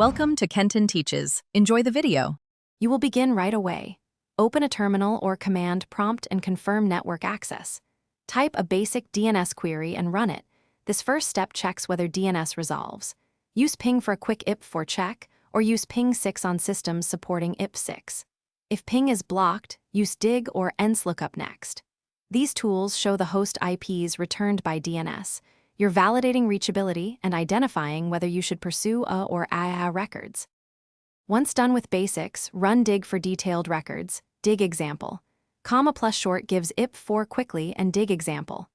Welcome to Kenton Teaches. Enjoy the video. You will begin right away. Open a terminal or command prompt and confirm network access. Type a basic DNS query and run it. This first step checks whether DNS resolves. Use ping for a quick IP4 check, or use ping 6 on systems supporting IP6. If ping is blocked, use dig or enslookup next. These tools show the host IPs returned by DNS. You're validating reachability and identifying whether you should pursue a or AA records. Once done with basics, run dig for detailed records. Dig example. Comma plus short gives IP4 quickly and dig example.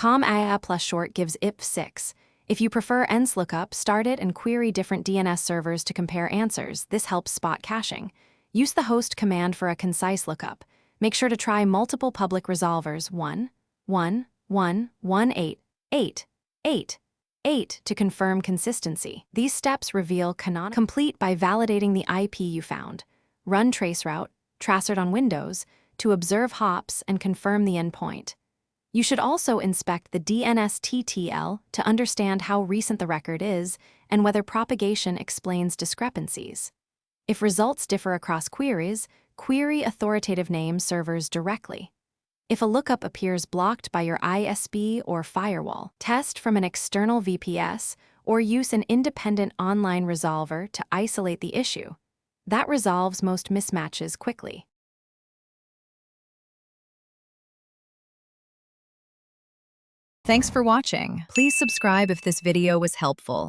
AA plus short gives IP6. If you prefer enslookup, start it and query different DNS servers to compare answers. This helps spot caching. Use the host command for a concise lookup. Make sure to try multiple public resolvers 1, 1, 1, 1, 8, 8, 8, 8 to confirm consistency. These steps reveal canonical complete by validating the IP you found. Run traceroute, traceroute on Windows, to observe hops and confirm the endpoint. You should also inspect the DNSTTL to understand how recent the record is and whether propagation explains discrepancies. If results differ across queries, query authoritative name servers directly. If a lookup appears blocked by your ISP or firewall, test from an external VPS or use an independent online resolver to isolate the issue. That resolves most mismatches quickly. Thanks for watching. Please subscribe if this video was helpful.